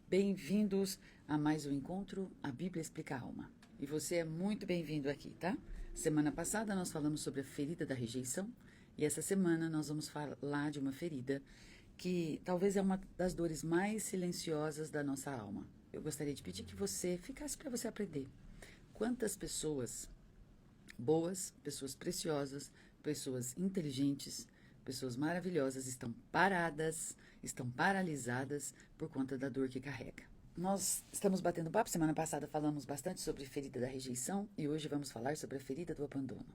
Bem-vindos a mais um encontro, a Bíblia Explica a Alma. E você é muito bem-vindo aqui, tá? Semana passada nós falamos sobre a ferida da rejeição e essa semana nós vamos falar de uma ferida que talvez é uma das dores mais silenciosas da nossa alma. Eu gostaria de pedir que você ficasse para você aprender. Quantas pessoas boas, pessoas preciosas, pessoas inteligentes, pessoas maravilhosas estão paradas, estão paralisadas por conta da dor que carrega. Nós estamos batendo papo. Semana passada falamos bastante sobre a ferida da rejeição e hoje vamos falar sobre a ferida do abandono.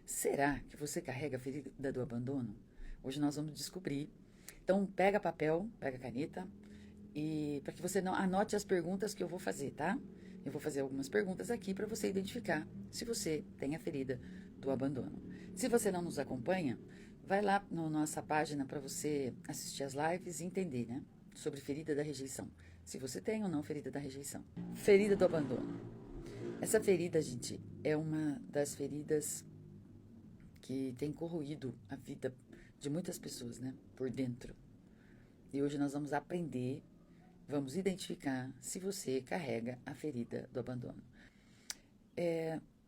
Será que você carrega a ferida do abandono? Hoje nós vamos descobrir. Então pega papel, pega caneta e para que você não anote as perguntas que eu vou fazer, tá? Eu vou fazer algumas perguntas aqui para você identificar se você tem a ferida do abandono. Se você não nos acompanha, vai lá na nossa página para você assistir as lives e entender, né? Sobre ferida da rejeição. Se você tem ou não ferida da rejeição. Ferida do abandono. Essa ferida, gente, é uma das feridas que tem corroído a vida de muitas pessoas, né? Por dentro. E hoje nós vamos aprender, vamos identificar se você carrega a ferida do abandono.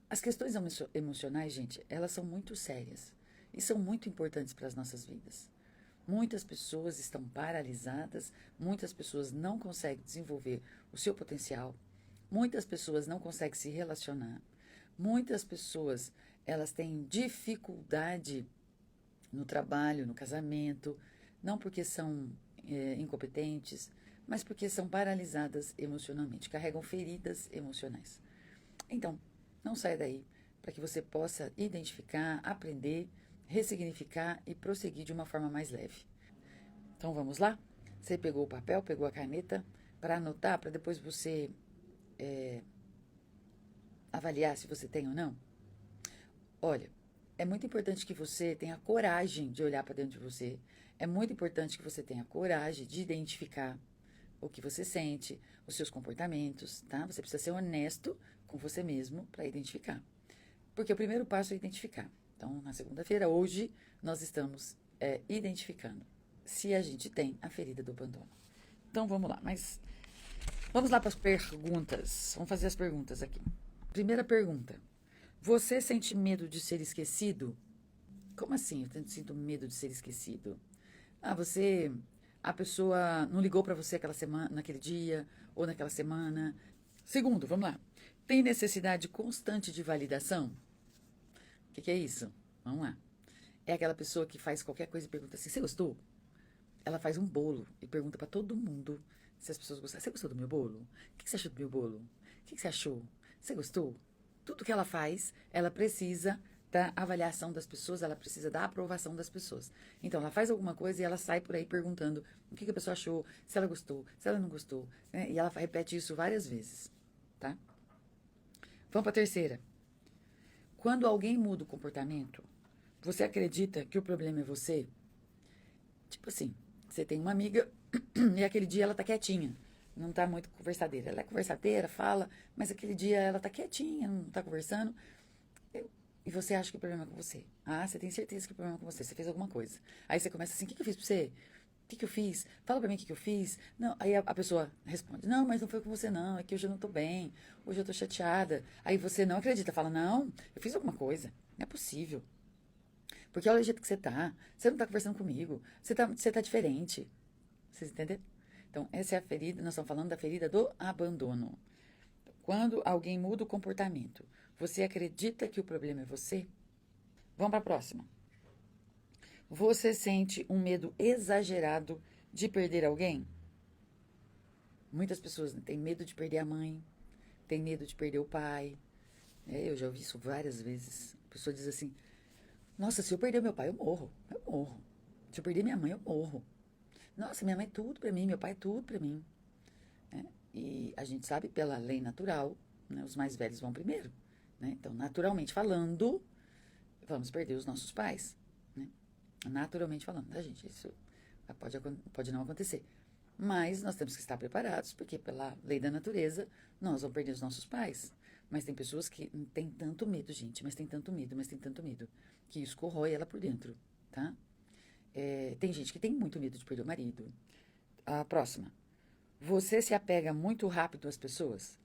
As questões emocionais, gente, elas são muito sérias e são muito importantes para as nossas vidas. Muitas pessoas estão paralisadas, muitas pessoas não conseguem desenvolver o seu potencial, muitas pessoas não conseguem se relacionar, muitas pessoas elas têm dificuldade no trabalho, no casamento, não porque são incompetentes, mas porque são paralisadas emocionalmente, carregam feridas emocionais. Então, não saia daí para que você possa identificar, aprender, ressignificar e prosseguir de uma forma mais leve. Então vamos lá? Você pegou o papel, pegou a caneta para anotar, para depois você avaliar se você tem ou não? Olha, é muito importante que você tenha coragem de olhar para dentro de você. É muito importante que você tenha coragem de identificar o que você sente, os seus comportamentos, tá? Você precisa ser honesto com você mesmo para identificar. Porque o primeiro passo é identificar. Então, na segunda-feira, hoje, nós estamos identificando se a gente tem a ferida do abandono. Então, vamos lá. Mas vamos lá para as perguntas. Vamos fazer as perguntas aqui. Primeira pergunta. Você sente medo de ser esquecido? Como assim? Eu sinto medo de ser esquecido. A pessoa não ligou para você aquela semana, naquele dia ou naquela semana. Segundo, vamos lá. Tem necessidade constante de validação? O que é isso? Vamos lá. É aquela pessoa que faz qualquer coisa e pergunta assim: você gostou? Ela faz um bolo e pergunta para todo mundo se as pessoas gostaram. Você gostou do meu bolo? O que você achou do meu bolo? O que você achou? Você gostou? Tudo que ela faz, ela precisa da avaliação das pessoas, ela precisa da aprovação das pessoas. Então, ela faz alguma coisa e ela sai por aí perguntando o que a pessoa achou, se ela gostou, se ela não gostou, né? E ela repete isso várias vezes, tá? Vamos para a terceira. Quando alguém muda o comportamento, você acredita que o problema é você? Tipo assim, você tem uma amiga e aquele dia ela tá quietinha, não tá muito conversadeira. Ela é conversadeira, fala, mas aquele dia ela tá quietinha, não tá conversando. E você acha que o problema é com você. Ah, você tem certeza que o problema é com você. Você fez alguma coisa. Aí você começa assim: o que eu fiz pra você? O que eu fiz? Fala pra mim o que eu fiz. Não, aí a pessoa responde: não, mas não foi com você, não. É que hoje eu não tô bem. Hoje eu tô chateada. Aí você não acredita. Fala: não, eu fiz alguma coisa. Não é possível. Porque olha o jeito que você tá. Você não tá conversando comigo. Você tá diferente. Vocês entenderam? Então, essa é a ferida. Nós estamos falando da ferida do abandono. Quando alguém muda o comportamento, você acredita que o problema é você? Vamos para a próxima. Você sente um medo exagerado de perder alguém? Muitas pessoas têm medo de perder a mãe, têm medo de perder o pai. Eu já ouvi isso várias vezes. A pessoa diz assim: nossa, se eu perder meu pai, eu morro. Eu morro. Se eu perder minha mãe, eu morro. Nossa, minha mãe é tudo para mim, meu pai é tudo para mim. E a gente sabe, pela lei natural, né, os mais velhos vão primeiro. Né? Então, naturalmente falando, vamos perder os nossos pais. Né? Naturalmente falando, tá, gente? Isso pode não acontecer. Mas nós temos que estar preparados, porque pela lei da natureza, nós vamos perder os nossos pais. Mas tem pessoas que têm tanto medo, gente, mas tem tanto medo, mas tem tanto medo, que isso corrói ela por dentro, tá? Tem gente que tem muito medo de perder o marido. A próxima. Você se apega muito rápido às pessoas?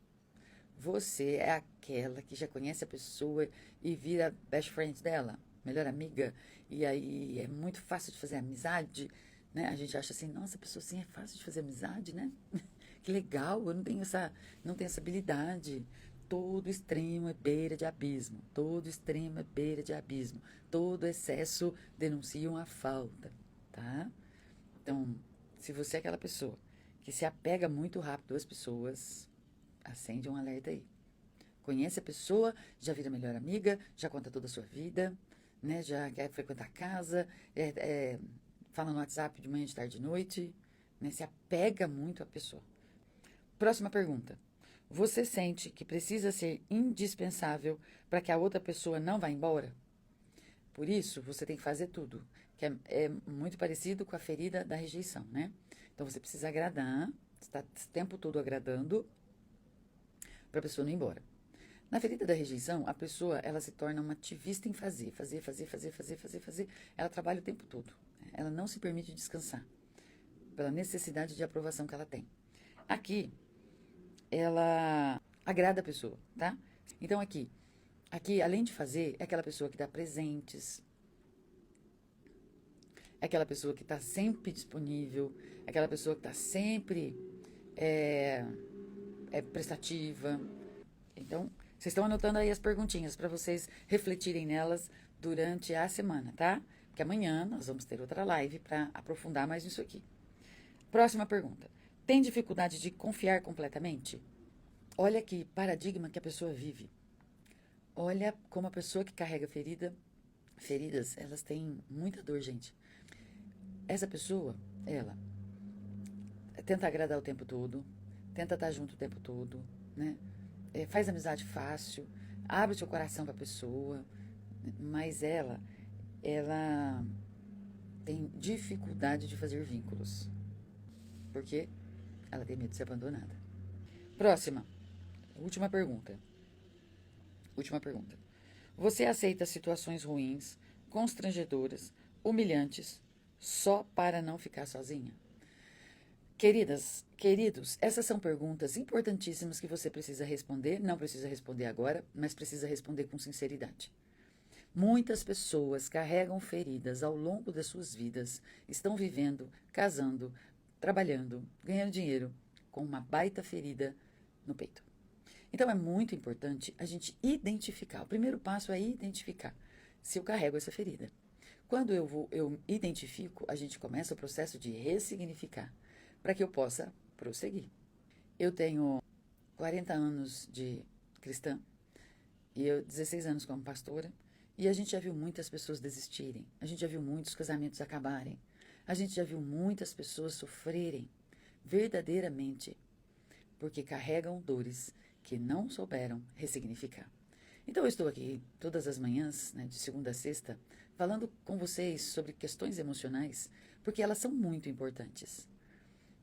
Você é aquela que já conhece a pessoa e vira best friend dela, melhor amiga, e aí é muito fácil de fazer amizade, né? A gente acha assim, nossa, a pessoa assim é fácil de fazer amizade, né? Que legal, eu não tenho essa habilidade. Todo extremo é beira de abismo, todo extremo é beira de abismo, todo excesso denuncia uma falta, tá? Então, se você é aquela pessoa que se apega muito rápido às pessoas, acende um alerta aí. Conhece a pessoa, já vira melhor amiga, já conta toda a sua vida, né? Já quer frequentar a casa, fala no WhatsApp de manhã, de tarde, de noite, né? Se apega muito à pessoa. Próxima pergunta. Você sente que precisa ser indispensável para que a outra pessoa não vá embora? Por isso, você tem que fazer tudo, que é muito parecido com a ferida da rejeição, né? Então, você precisa agradar, está o tempo todo agradando para a pessoa não ir embora. Na ferida da rejeição, a pessoa ela se torna uma ativista em fazer. Ela trabalha o tempo todo. Ela não se permite descansar pela necessidade de aprovação que ela tem. Aqui, ela agrada a pessoa, tá? Então aqui além de fazer, é aquela pessoa que dá presentes, é aquela pessoa que está sempre disponível, é aquela pessoa que está sempre prestativa. Então, vocês estão anotando aí as perguntinhas para vocês refletirem nelas durante a semana, tá? Porque amanhã nós vamos ter outra live para aprofundar mais nisso aqui. Próxima pergunta. Tem dificuldade de confiar completamente? Olha que paradigma que a pessoa vive. Olha como a pessoa que carrega feridas, elas têm muita dor, gente. Essa pessoa, ela tenta agradar o tempo todo, tenta estar junto o tempo todo, né? Faz amizade fácil, abre seu coração para a pessoa, mas ela tem dificuldade de fazer vínculos, porque ela tem medo de ser abandonada. Próxima, última pergunta. Última pergunta. Você aceita situações ruins, constrangedoras, humilhantes, só para não ficar sozinha? Queridas, queridos, essas são perguntas importantíssimas que você precisa responder. Não precisa responder agora, mas precisa responder com sinceridade. Muitas pessoas carregam feridas ao longo das suas vidas, estão vivendo, casando, trabalhando, ganhando dinheiro, com uma baita ferida no peito. Então é muito importante a gente identificar. O primeiro passo é identificar se eu carrego essa ferida. Quando eu identifico, a gente começa o processo de ressignificar para que eu possa prosseguir. Eu tenho 40 anos de cristã e 16 anos como pastora, e a gente já viu muitas pessoas desistirem, a gente já viu muitos casamentos acabarem, a gente já viu muitas pessoas sofrerem verdadeiramente porque carregam dores que não souberam ressignificar. Então eu estou aqui todas as manhãs, né, de segunda a sexta, falando com vocês sobre questões emocionais, porque elas são muito importantes.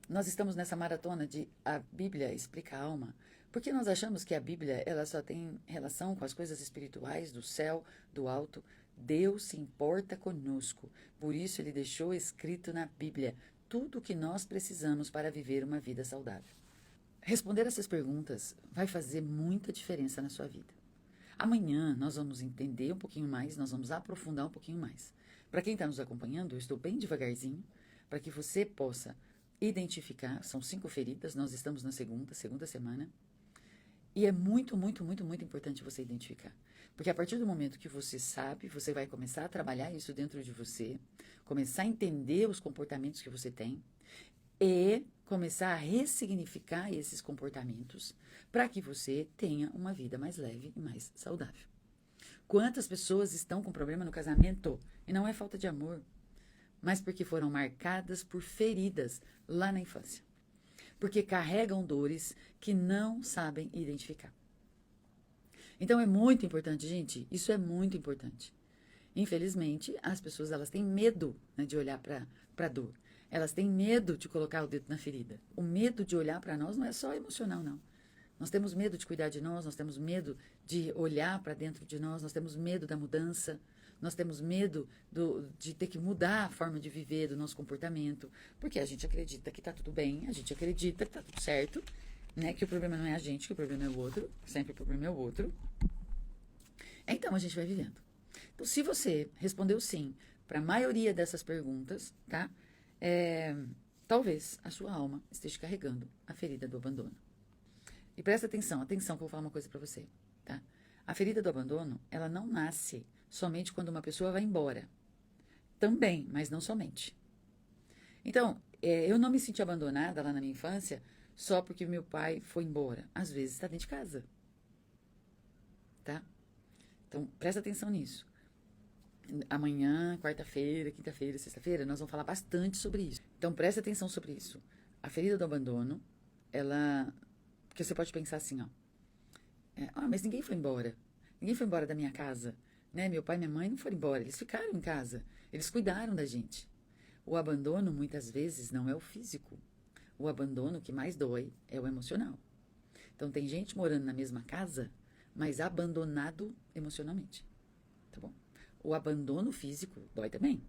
Nós estamos nessa maratona de a Bíblia explica a alma, porque nós achamos que a Bíblia ela só tem relação com as coisas espirituais do céu, do alto. Deus se importa conosco, por isso ele deixou escrito na Bíblia tudo o que nós precisamos para viver uma vida saudável. Responder essas perguntas vai fazer muita diferença na sua vida. Amanhã nós vamos entender um pouquinho mais, nós vamos aprofundar um pouquinho mais. Para quem está nos acompanhando, eu estou bem devagarzinho, para que você possa identificar, são 5 feridas, nós estamos na segunda semana, e é muito, muito, muito, muito importante você identificar. Porque a partir do momento que você sabe, você vai começar a trabalhar isso dentro de você, começar a entender os comportamentos que você tem e começar a ressignificar esses comportamentos para que você tenha uma vida mais leve e mais saudável. Quantas pessoas estão com problema no casamento e não é falta de amor, mas porque foram marcadas por feridas lá na infância. Porque carregam dores que não sabem identificar. Então é muito importante, gente, isso é muito importante. Infelizmente, as pessoas elas têm medo, né, de olhar para a dor. Elas têm medo de colocar o dedo na ferida. O medo de olhar para nós não é só emocional, não. Nós temos medo de cuidar de nós temos medo de olhar para dentro de nós temos medo da mudança. nós temos medo de ter que mudar a forma de viver, do nosso comportamento, porque a gente acredita que tá tudo bem, a gente acredita que tá tudo certo, né? Que o problema não é a gente, que o problema é o outro, sempre o problema é o outro. Então a gente vai vivendo. Então, se você respondeu sim para a maioria dessas perguntas, tá? Talvez a sua alma esteja carregando a ferida do abandono. E presta atenção, atenção que eu vou falar uma coisa para você, tá? A ferida do abandono, ela não nasce somente quando uma pessoa vai embora. Também, mas não somente. Então, eu não me senti abandonada lá na minha infância só porque meu pai foi embora. Às vezes está dentro de casa, tá? Então, presta atenção nisso. Amanhã, quarta-feira, quinta-feira, sexta-feira, nós vamos falar bastante sobre isso. Então, presta atenção sobre isso. A ferida do abandono, ela... Porque você pode pensar assim, ó. Mas ninguém foi embora. Ninguém foi embora da minha casa. Né? Meu pai e minha mãe não foram embora. Eles ficaram em casa. Eles cuidaram da gente. O abandono, muitas vezes, não é o físico. O abandono que mais dói é o emocional. Então, tem gente morando na mesma casa, mas abandonado emocionalmente. Tá bom? O abandono físico dói também.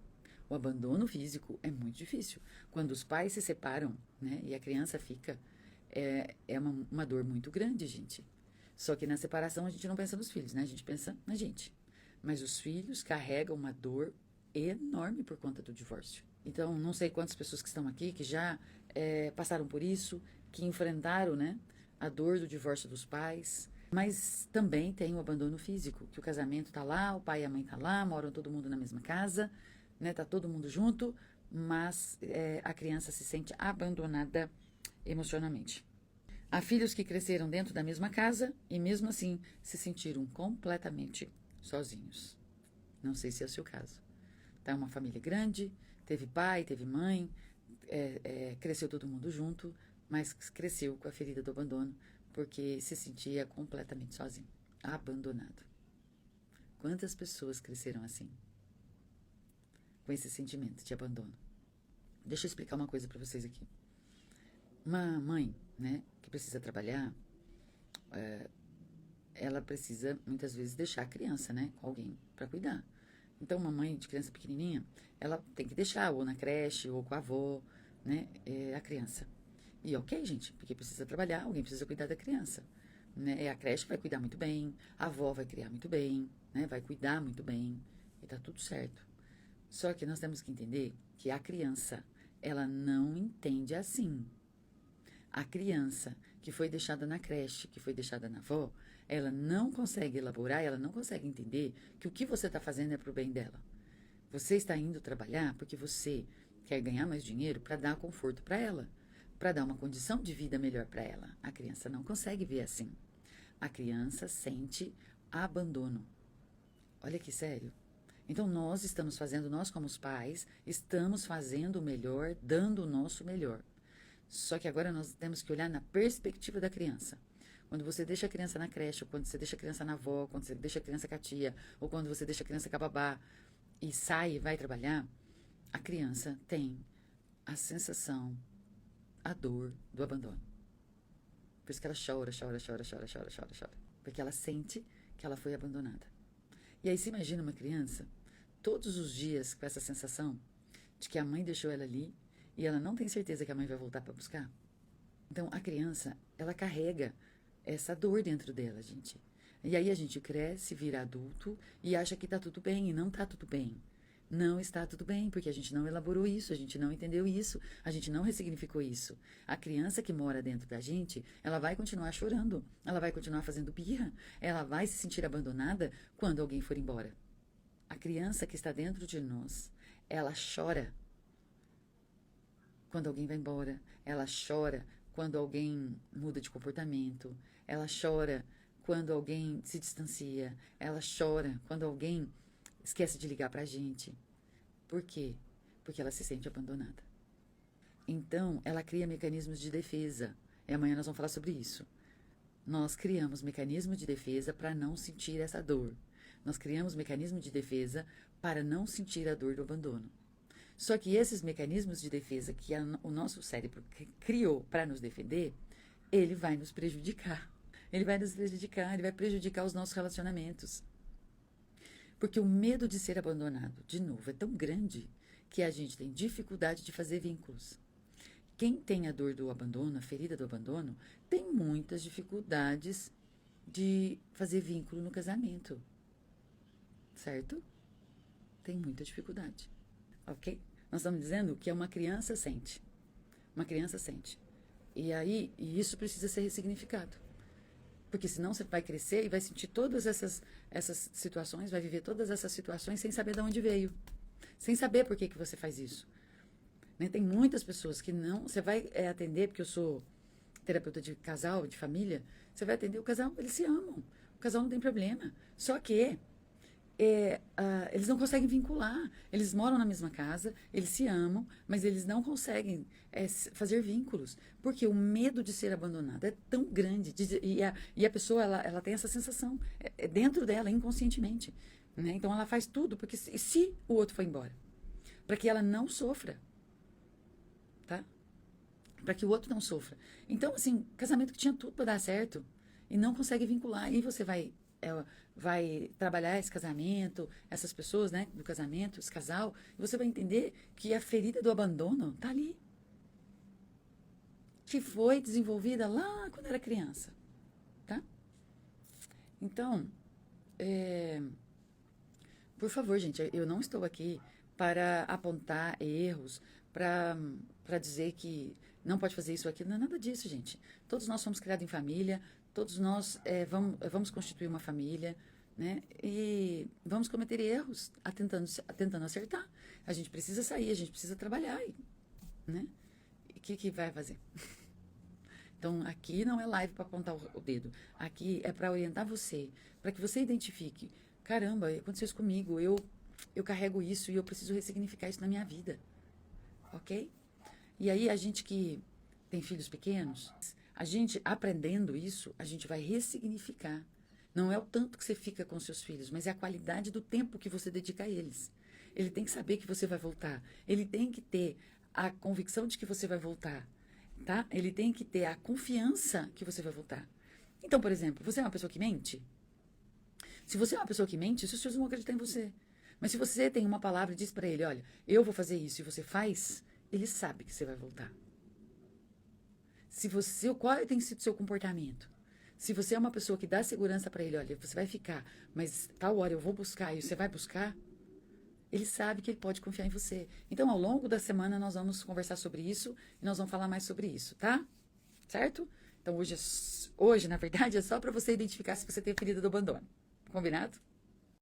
O abandono físico é muito difícil. Quando os pais se separam, né, e a criança fica, é uma dor muito grande, gente. Só que na separação a gente não pensa nos filhos, né? A gente pensa na gente. Mas os filhos carregam uma dor enorme por conta do divórcio. Então, não sei quantas pessoas que estão aqui que já passaram por isso, que enfrentaram, né, a dor do divórcio dos pais. Mas também tem o abandono físico, que o casamento tá lá, o pai e a mãe tá lá, moram todo mundo na mesma casa, né? Tá todo mundo junto, mas a criança se sente abandonada emocionalmente. Há filhos que cresceram dentro da mesma casa e mesmo assim se sentiram completamente sozinhos. Não sei se é o seu caso. Tá uma família grande, teve pai, teve mãe, cresceu todo mundo junto, mas cresceu com a ferida do abandono, porque se sentia completamente sozinho, abandonado. Quantas pessoas cresceram assim, com esse sentimento de abandono? Deixa eu explicar uma coisa para vocês aqui. Uma mãe, né, que precisa trabalhar, ela precisa muitas vezes deixar a criança, né, com alguém para cuidar. Então, uma mãe de criança pequenininha, ela tem que deixar ou na creche ou com a avó, né, a criança. E ok, gente, porque precisa trabalhar, alguém precisa cuidar da criança. Né? A creche vai cuidar muito bem, a avó vai criar muito bem, né? Vai cuidar muito bem, e tá tudo certo. Só que nós temos que entender que a criança, ela não entende assim. A criança que foi deixada na creche, que foi deixada na avó, ela não consegue elaborar, ela não consegue entender que o que você está fazendo é pro bem dela. Você está indo trabalhar porque você quer ganhar mais dinheiro para dar conforto para ela, para dar uma condição de vida melhor para ela. A criança não consegue ver assim. A criança sente abandono. Olha que sério. Então nós como os pais, estamos fazendo o melhor, dando o nosso melhor. Só que agora nós temos que olhar na perspectiva da criança. Quando você deixa a criança na creche, ou quando você deixa a criança na avó, quando você deixa a criança com a tia, ou quando você deixa a criança com a babá e sai e vai trabalhar, a criança tem a sensação, a dor do abandono. Por isso que ela chora. Porque ela sente que ela foi abandonada. E aí você imagina uma criança, todos os dias com essa sensação de que a mãe deixou ela ali e ela não tem certeza que a mãe vai voltar para buscar. Então a criança, ela carrega essa dor dentro dela, gente. E aí a gente cresce, vira adulto e acha que tá tudo bem e não tá tudo bem. Não está tudo bem, porque a gente não elaborou isso, a gente não entendeu isso, a gente não ressignificou isso. A criança que mora dentro da gente, ela vai continuar chorando, ela vai continuar fazendo birra, ela vai se sentir abandonada quando alguém for embora. A criança que está dentro de nós, ela chora quando alguém vai embora, ela chora quando alguém muda de comportamento, ela chora quando alguém se distancia, ela chora quando alguém esquece de ligar pra gente. Por quê? Porque ela se sente abandonada. Então, ela cria mecanismos de defesa. E amanhã nós vamos falar sobre isso. Nós criamos mecanismos de defesa para não sentir essa dor. Nós criamos mecanismos de defesa para não sentir a dor do abandono. Só que esses mecanismos de defesa que o nosso cérebro criou para nos defender, ele vai nos prejudicar. Ele vai nos prejudicar, ele vai prejudicar os nossos relacionamentos. Porque o medo de ser abandonado, de novo, é tão grande que a gente tem dificuldade de fazer vínculos. Quem tem a dor do abandono, a ferida do abandono, tem muitas dificuldades de fazer vínculo no casamento. Certo? Tem muita dificuldade. Ok? Nós estamos dizendo que é uma criança sente. Uma criança sente. E aí, isso precisa ser ressignificado. Porque senão você vai crescer e vai sentir todas essas situações, vai viver todas essas situações sem saber de onde veio. Sem saber por que você faz isso. Né? Tem muitas pessoas que não... Você vai atender, porque eu sou terapeuta de casal, de família, você vai atender o casal, eles se amam. O casal não tem problema. Só que eles não conseguem vincular. Eles moram na mesma casa, eles se amam, mas eles não conseguem fazer vínculos. Porque o medo de ser abandonado é tão grande. E a pessoa, ela tem essa sensação dentro dela, inconscientemente. Né? Então, ela faz tudo, porque se o outro for embora, para que ela não sofra. Tá? Para que o outro não sofra. Então, assim, casamento que tinha tudo para dar certo e não consegue vincular. E você vai trabalhar esse casamento, essas pessoas, né, do casamento, esse casal, e você vai entender que a ferida do abandono tá ali. Que foi desenvolvida lá quando era criança. Tá? Então, por favor, gente, eu não estou aqui para apontar erros, para dizer que não pode fazer isso ou aquilo. Não é nada disso, gente. Todos nós somos criados em família, todos nós vamos constituir uma família, né? E vamos cometer erros tentando acertar. A gente precisa sair, a gente precisa trabalhar, né? E o que vai fazer? Então, aqui não é live para apontar o dedo. Aqui é para orientar você, para que você identifique. Caramba, aconteceu isso comigo, eu carrego isso e eu preciso ressignificar isso na minha vida. Ok? E aí, a gente que tem filhos pequenos, a gente aprendendo isso, a gente vai ressignificar. Não é o tanto que você fica com seus filhos, mas é a qualidade do tempo que você dedica a eles. Ele tem que saber que você vai voltar. Ele tem que ter a convicção de que você vai voltar. Tá? Ele tem que ter a confiança que você vai voltar. Então, por exemplo, você é uma pessoa que mente? Se você é uma pessoa que mente, seus filhos vão acreditar em você. Mas se você tem uma palavra e diz para ele, olha, eu vou fazer isso e você faz, ele sabe que você vai voltar. Qual tem sido o seu comportamento? Se você é uma pessoa que dá segurança para ele, olha, você vai ficar, mas tal hora eu vou buscar e você vai buscar, ele sabe que ele pode confiar em você. Então, ao longo da semana, nós vamos conversar sobre isso e nós vamos falar mais sobre isso, tá? Certo? Então, hoje na verdade, é só para você identificar se você tem ferida do abandono. Combinado?